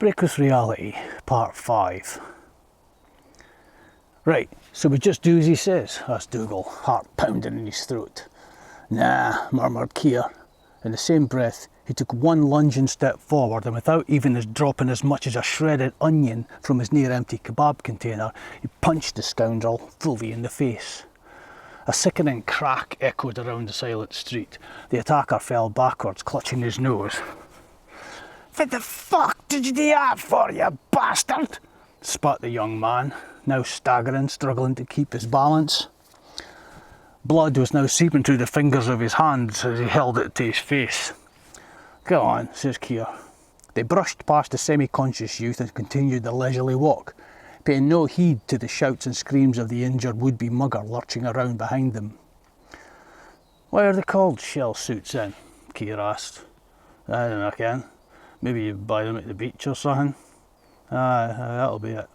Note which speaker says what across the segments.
Speaker 1: Break with Reality, Part 5. Right, so we just do as he says, asked Dougal, heart pounding in his throat. Nah, murmured Keir. In the same breath, he took one lunging step forward, and without even dropping as much as a shredded onion from his near-empty kebab container, he punched the scoundrel fully in the face. A sickening crack echoed around the silent street. The attacker fell backwards, clutching his nose. "What the fuck did you do that for, you bastard?" spat the young man, now staggering, struggling to keep his balance. Blood was now seeping through the fingers of his hands as he held it to his face. "Go on," says Keir. They brushed past the semi-conscious youth and continued their leisurely walk, paying no heed to the shouts and screams of the injured would-be mugger lurching around behind them. "Why are they called shell suits then?" Keir asked. "I don't know, Ken. Maybe you buy them at the beach or something." That'll be it."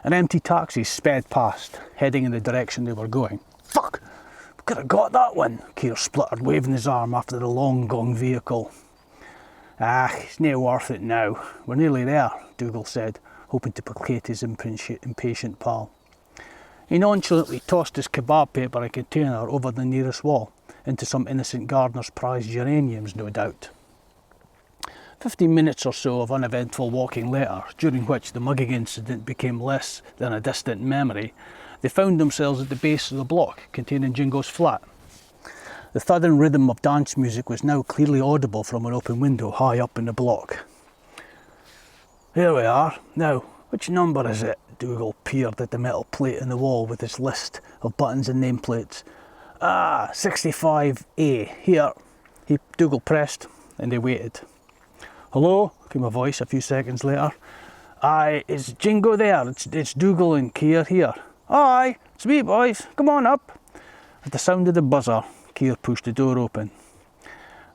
Speaker 1: An empty taxi sped past, heading in the direction they were going. "Fuck! We could have got that one," Keir spluttered, waving his arm after the long-gone vehicle. It's no worth it now. We're nearly there," Dougal said, hoping to placate his impatient pal. He nonchalantly tossed his kebab paper and container over the nearest wall, into some innocent gardener's prized geraniums, no doubt. 15 minutes or so of uneventful walking later, during which the mugging incident became less than a distant memory, they found themselves at the base of the block containing Jingo's flat. The thud and rhythm of dance music was now clearly audible from an open window high up in the block. "Here we are. Now, which number is it?" Dougal peered at the metal plate in the wall with his list of buttons and nameplates. 65A. Here." Dougal pressed, and they waited. "Hello?" came a voice a few seconds later. "Aye, is Jingo there? It's Dougal and Keir here." "Aye, it's me, boys. Come on up." At the sound of the buzzer, Keir pushed the door open.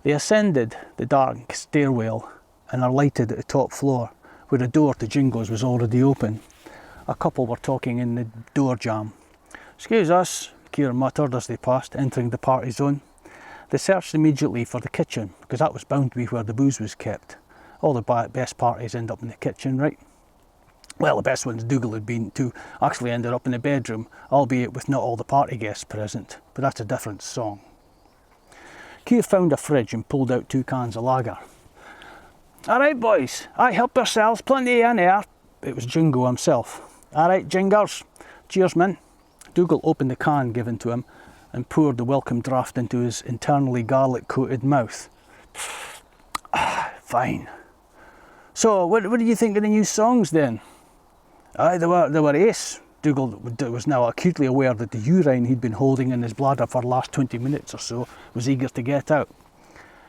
Speaker 1: They ascended the dark stairwell and alighted at the top floor, where the door to Jingo's was already open. A couple were talking in the door jamb. "Excuse us," Keir muttered as they passed, entering the party zone. They searched immediately for the kitchen, because that was bound to be where the booze was kept. All the best parties end up in the kitchen, right? Well, the best ones Dougal had been to actually ended up in the bedroom, albeit with not all the party guests present, but that's a different song. Keir found a fridge and pulled out 2 cans of lager. "All right, boys. Help yourselves. Plenty in here." It was Jingo himself. "All right, Jingers. Cheers, man." Dougal opened the can given to him and poured the welcome draught into his internally garlic-coated mouth. "Fine. So, what do you think of the new songs then?" "Aye, they were ace." Dougal was now acutely aware that the urine he'd been holding in his bladder for the last 20 minutes or so was eager to get out.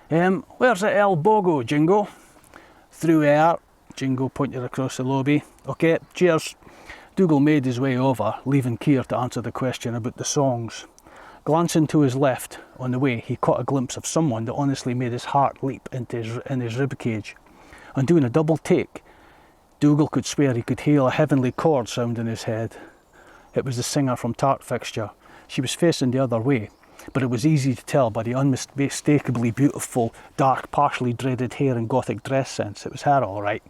Speaker 1: Where's the El Bogo, Jingo?" "Through here." Jingo pointed across the lobby. "Okay, cheers." Dougal made his way over, leaving Keir to answer the question about the songs. Glancing to his left on the way, he caught a glimpse of someone that honestly made his heart leap in his ribcage. On doing a double take, Dougal could swear he could hear a heavenly chord sound in his head. It was the singer from Tart Fixture. She was facing the other way, but it was easy to tell by the unmistakably beautiful, dark, partially dreaded hair and gothic dress sense. It was her, all right.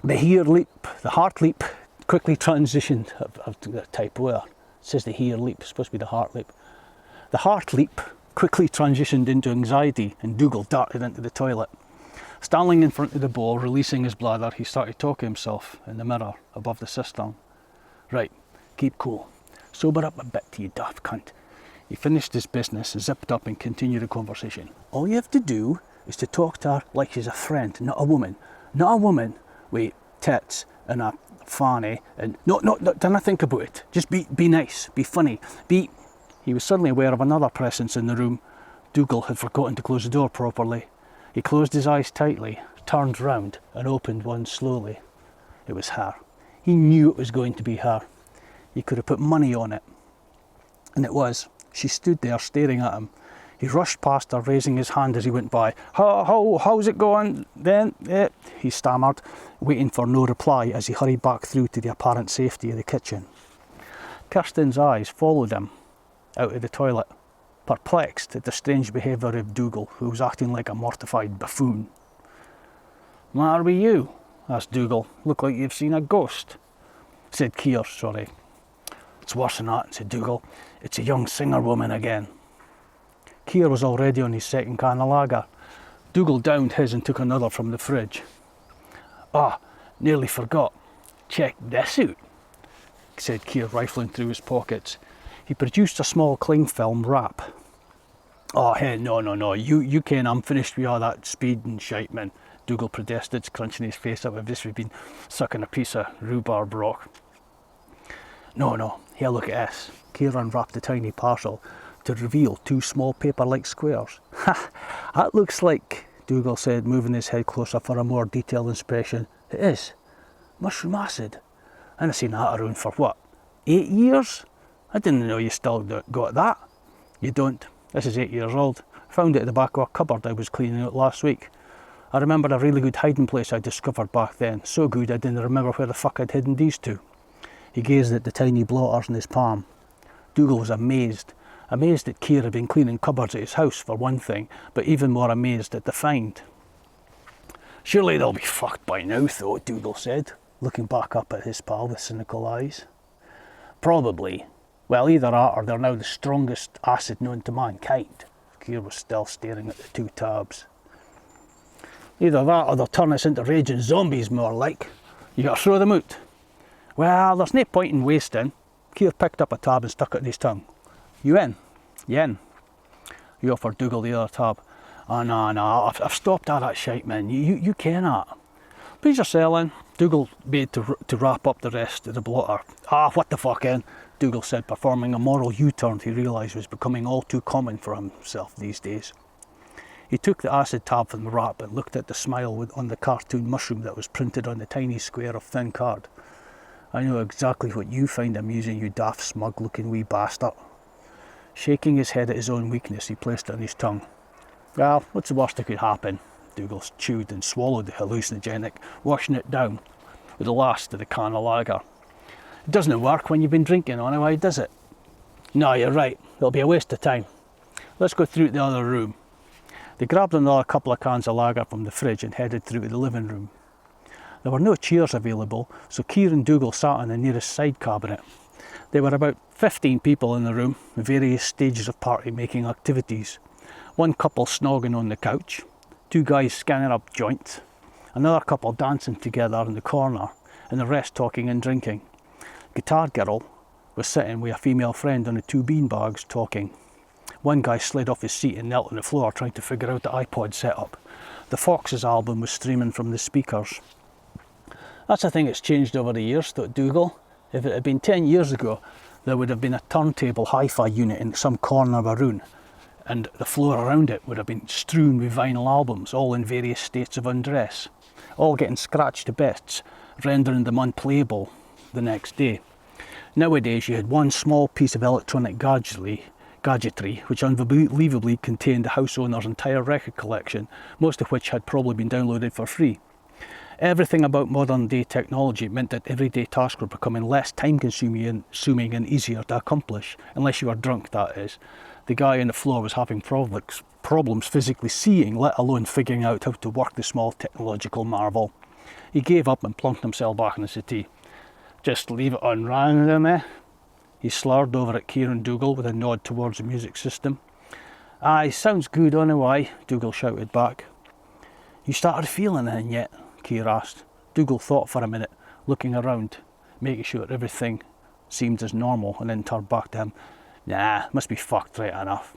Speaker 1: The heart leap quickly transitioned. I've got a typo there. It says the hair leap, it's supposed to be the heart leap. The heart leap quickly transitioned into anxiety, and Dougal darted into the toilet. Standing in front of the bowl, releasing his bladder, he started talking to himself in the mirror above the cistern. "Right, keep cool. Sober up a bit, you daft cunt." He finished his business, zipped up and continued the conversation. "All you have to do is to talk to her like she's a friend, not a woman. Not a woman with tits and a fanny and... No, don't think about it. Just be nice, be funny, be..." He was suddenly aware of another presence in the room. Dougal had forgotten to close the door properly. He closed his eyes tightly, turned round and opened one slowly. It was her. He knew it was going to be her. He could have put money on it. And it was. She stood there staring at him. He rushed past her, raising his hand as he went by. How's it going then?" he stammered, waiting for no reply as he hurried back through to the apparent safety of the kitchen. Kirsten's eyes followed him out of the toilet, perplexed at the strange behaviour of Dougal, who was acting like a mortified buffoon. "Matter with you?" asked Dougal. "Look like you've seen a ghost." Said Keir, "Sorry." "It's worse than that," said Dougal. "It's a young singer woman again." Keir was already on his second can of lager. Dougal downed his and took another from the fridge. "Ah, nearly forgot. Check this out," said Keir, rifling through his pockets. He produced a small cling film wrap. "Oh, hey, no, you ken I'm finished with all that speed and shite, man," Dougal protested, crunching his face up as if he'd been sucking a piece of rhubarb rock. No, here, look at this." Keir unwrapped the tiny parcel to reveal two small paper-like squares. "Ha, that looks like," Dougal said, moving his head closer for a more detailed inspection. "It is. Mushroom acid. And I've seen that around for what, 8 years? I didn't know you still got that." "You don't. This is 8 years old. Found it at the back of a cupboard I was cleaning out last week. I remember a really good hiding place I discovered back then. So good I didn't remember where the fuck I'd hidden these two." He gazed at the tiny blotters in his palm. Dougal was amazed that Keir had been cleaning cupboards at his house for one thing, but even more amazed at the find. "Surely they'll be fucked by now, though," Dougal said, looking back up at his pal with cynical eyes. "Probably. Well, either that or they're now the strongest acid known to mankind." Keir was still staring at the two tabs. "Either that or they'll turn us into raging zombies, more like. You gotta throw them out." "Well, there's no point in wasting." Keir picked up a tab and stuck it in his tongue. "You in?" "Yen." He offered Dougal the other tab. "Oh, no, I've stopped all that shite, man. You ken that." "Please are selling." Dougal made to wrap up the rest of the blotter. "Ah, what the fuck, in?" Dougal said, performing a moral U-turn he realised was becoming all too common for himself these days. He took the acid tab from the wrap and looked at the smile on the cartoon mushroom that was printed on the tiny square of thin card. "I know exactly what you find amusing, you daft, smug-looking wee bastard." Shaking his head at his own weakness, he placed it on his tongue. "Well, what's the worst that could happen?" Dougal chewed and swallowed the hallucinogenic, washing it down with the last of the can of lager. "It doesn't work when you've been drinking on it, why does it?" "No, you're right. It'll be a waste of time. Let's go through to the other room." They grabbed another couple of cans of lager from the fridge and headed through to the living room. There were no chairs available, so Keir and Dougal sat on the nearest side cabinet. There were about 15 people in the room, in various stages of party-making activities. One couple snogging on the couch, two guys scanning up joints, another couple dancing together in the corner, and the rest talking and drinking. Guitar Girl was sitting with a female friend on the two beanbags talking. One guy slid off his seat and knelt on the floor trying to figure out the iPod setup. The Foxes album was streaming from the speakers. "That's a thing that's changed over the years," thought Dougal. "If it had been 10 years ago, there would have been a turntable hi-fi unit in some corner of a room, and the floor around it would have been strewn with vinyl albums, all in various states of undress, all getting scratched to bits, rendering them unplayable the next day. Nowadays, you had one small piece of electronic gadgetry which unbelievably contained the house owner's entire record collection, most of which had probably been downloaded for free. Everything about modern day technology meant that everyday tasks were becoming less time consuming and easier to accomplish, unless you were drunk, that is. The guy on the floor was having problems physically seeing, let alone figuring out how to work the small technological marvel. He gave up and plunked himself back in the settee. "Just leave it on random, eh?" He slurred over at Keir and Dougal with a nod towards the music system. "Aye, sounds good on a why," Dougal shouted back. "You started feeling anything yet?" Keir asked. Dougal thought for a minute, looking around, making sure everything seemed as normal, and then turned back to him. "Nah, must be fucked right enough."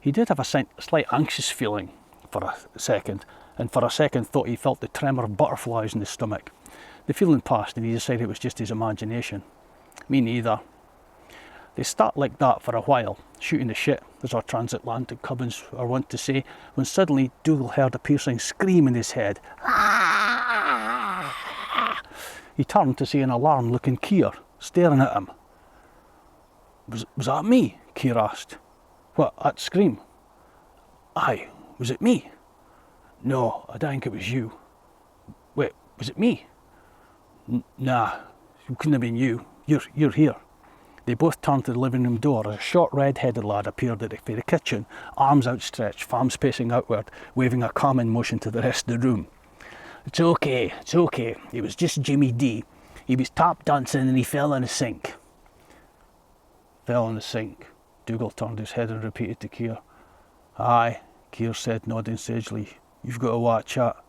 Speaker 1: He did have a slight anxious feeling for a second, and for a second thought he felt the tremor of butterflies in his stomach. The feeling passed and he decided it was just his imagination. Me neither. They sat like that for a while, shooting the shit, as our transatlantic cousins are wont to say, when suddenly Dougal heard a piercing scream in his head. He turned to see an alarmed-looking Keir staring at him. Was that me?" Keir asked. "What, that scream?" "Aye, was it me?" "No, I don't think it was you." "Wait, was it me?" Nah, it couldn't have been you. You're here." They both turned to the living room door as a short red-headed lad appeared for the kitchen, arms outstretched, palms pacing outward, waving a calming motion to the rest of the room. It's okay, it's okay. It was just Jimmy D. He was tap dancing and he fell in the sink. Fell in the sink. Dougal turned his head and repeated to Keir. Aye, Keir said, nodding sagely. You've got to watch out.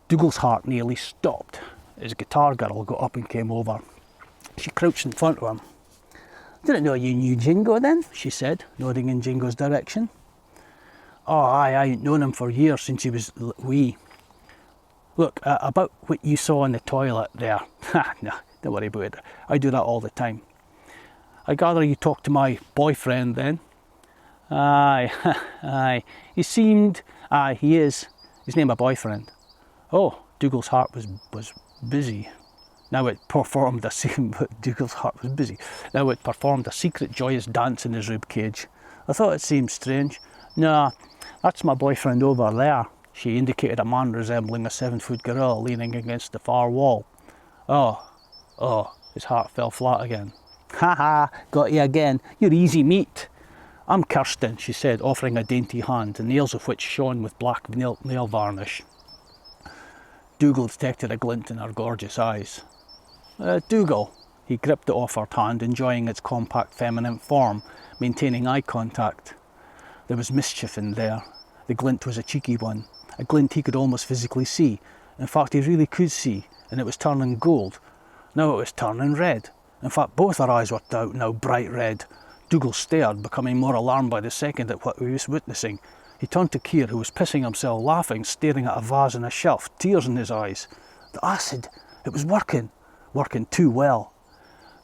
Speaker 1: Dougal's heart nearly stopped. His guitar girl got up and came over. She crouched in front of him. Didn't know you knew Jingo then, she said, nodding in Jingo's direction. Oh aye, I ain't known him for years, since he was wee. Look, about what you saw in the toilet there. Nah, don't worry about it. I do that all the time. I gather you talked to my boyfriend then? Aye, aye. He seemed... Aye, he is. His name a boyfriend. Oh, Dougal's heart was busy. Now it performed a Dougal's heart was busy. Now it performed a secret joyous dance in his rib cage. I thought it seemed strange. Nah, that's my boyfriend over there. She indicated a man resembling a 7-foot gorilla leaning against the far wall. Oh, his heart fell flat again. Ha ha, got you again. You're easy meat. I'm Kirsten, she said, offering a dainty hand, the nails of which shone with black nail varnish. Dougal detected a glint in her gorgeous eyes. Dougal. He gripped the offered hand, enjoying its compact feminine form, maintaining eye contact. There was mischief in there. The glint was a cheeky one, a glint he could almost physically see. In fact, he really could see, and it was turning gold. Now it was turning red. In fact, both her eyes were now bright red. Dougal stared, becoming more alarmed by the second at what he was witnessing. He turned to Keir, who was pissing himself laughing, staring at a vase on a shelf, tears in his eyes. The acid, it was working too well.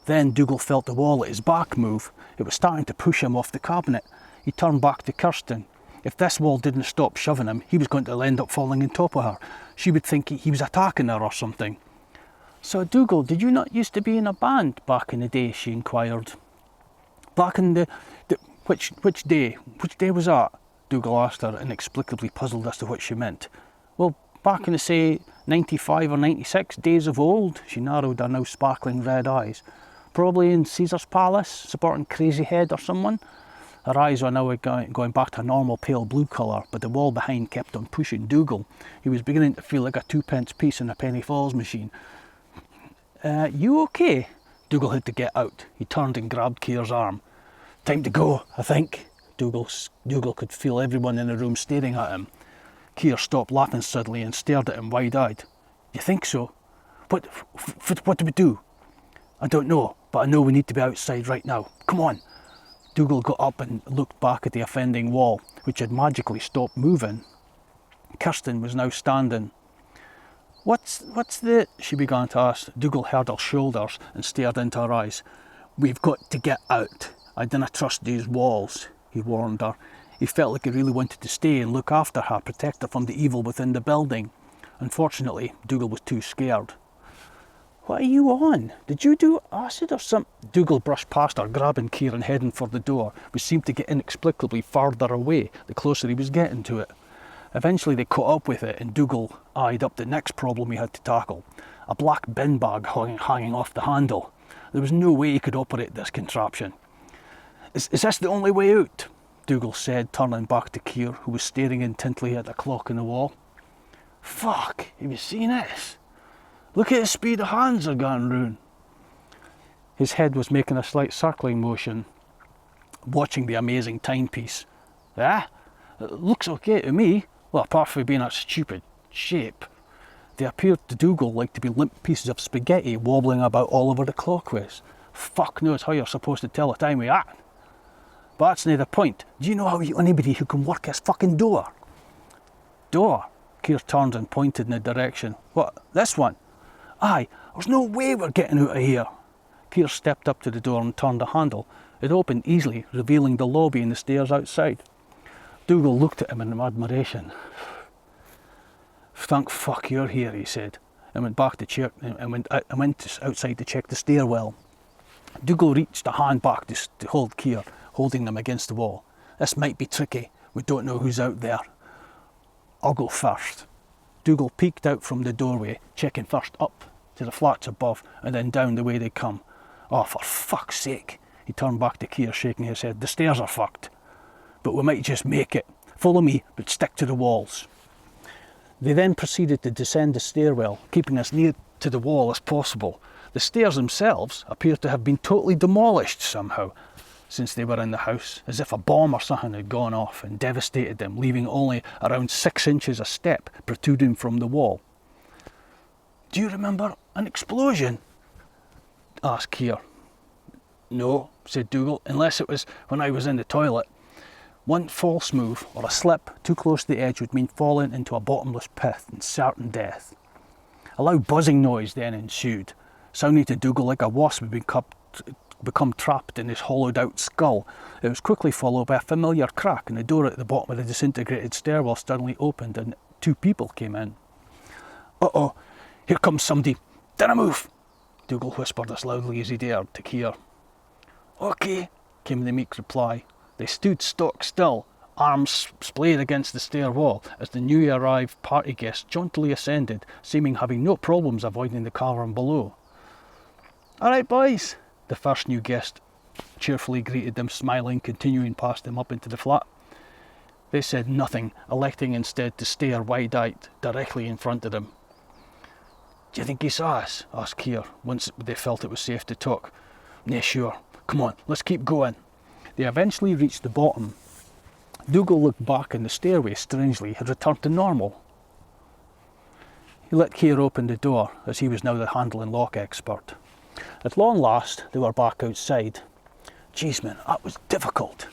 Speaker 1: Then Dougal felt the wall at his back move. It was starting to push him off the cabinet. He turned back to Kirsten. If this wall didn't stop shoving him, he was going to end up falling on top of her. She would think he was attacking her or something. So Dougal, did you not used to be in a band back in the day? She inquired. Back in the which day? Which day was that? Dougal asked her, inexplicably puzzled as to what she meant. Well, back in the, say, 95 or 96 days of old, she narrowed her now sparkling red eyes. Probably in Caesar's Palace, supporting Crazy Head or someone. Her eyes were now going back to a normal pale blue colour, but the wall behind kept on pushing Dougal. He was beginning to feel like a 2p piece in a penny falls machine. You okay? Dougal had to get out. He turned and grabbed Keir's arm. Time to go, I think. Dougal could feel everyone in the room staring at him. Keir stopped laughing suddenly and stared at him wide-eyed. You think so? What do we do? I don't know, but I know we need to be outside right now. Come on. Dougal got up and looked back at the offending wall, which had magically stopped moving. Kirsten was now standing. What's the... she began to ask. Dougal heard her shoulders and stared into her eyes. We've got to get out. I dinna trust these walls, he warned her. He felt like he really wanted to stay and look after her, protect her from the evil within the building. Unfortunately, Dougal was too scared. What are you on? Did you do acid or something? Dougal brushed past her, grabbing Keir and heading for the door, which seemed to get inexplicably farther away the closer he was getting to it. Eventually they caught up with it and Dougal eyed up the next problem he had to tackle. A black bin bag hanging off the handle. There was no way he could operate this contraption. Is this the only way out? Dougal said, turning back to Keir, who was staring intently at the clock on the wall. Fuck, have you seen this? Look at the speed of hands are going round. His head was making a slight circling motion, watching the amazing timepiece. It looks okay to me. Well, apart from being a stupid shape. They appeared to Dougal like to be limp pieces of spaghetti wobbling about all over the clockways. Fuck knows how you're supposed to tell the time with that. But that's near the point. Do you know how anybody who can work this fucking door? Door? Keir turned and pointed in the direction. What, this one? Aye, there's no way we're getting out of here. Keir stepped up to the door and turned the handle. It opened easily, revealing the lobby and the stairs outside. Dougal looked at him in admiration. Thank fuck you're here, he said, and went back to check and went outside to check the stairwell. Dougal reached a hand back to hold Keir, holding them against the wall. This might be tricky. We don't know who's out there. I'll go first. Dougal peeked out from the doorway, checking first up to the flats above and then down the way they come. Oh, for fuck's sake. He turned back to Keir, shaking his head. The stairs are fucked. But we might just make it. Follow me, but stick to the walls. They then proceeded to descend the stairwell, keeping as near to the wall as possible. The stairs themselves appeared to have been totally demolished somehow since they were in the house, as if a bomb or something had gone off and devastated them, leaving only around 6 inches of step protruding from the wall. "Do you remember an explosion?" asked Keir. "No," said Dougal, "unless it was when I was in the toilet. One false move or a slip too close to the edge would mean falling into a bottomless pit and certain death." A loud buzzing noise then ensued, sounding to Dougal like a wasp had become trapped in his hollowed out skull. It was quickly followed by a familiar crack, and the door at the bottom of the disintegrated stairwell suddenly opened and 2 people came in. "Uh-oh, here comes somebody. Dinna move," Dougal whispered as loudly as he dared to Keir. "OK," came the meek reply. They stood stock still, arms splayed against the stair wall, as the newly arrived party guests jauntily ascended, seeming having no problems avoiding the cavern below. "All right, boys," the first new guest cheerfully greeted them, smiling, continuing past them up into the flat. They said nothing, electing instead to stare wide-eyed directly in front of them. "Do you think he saw us?" asked Keir, once they felt it was safe to talk. "Nah, sure. Come on, let's keep going." They eventually reached the bottom. Dougal looked back, and the stairway, strangely, had returned to normal. He let Keir open the door, as he was now the handle and lock expert. At long last, they were back outside. "Jeez, man, that was difficult."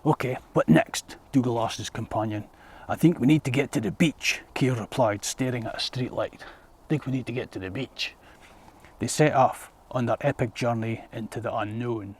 Speaker 1: "OK, what next?" Dougal asked his companion. "I think we need to get to the beach," Keir replied, staring at a streetlight. "I think we need to get to the beach." They set off on their epic journey into the unknown.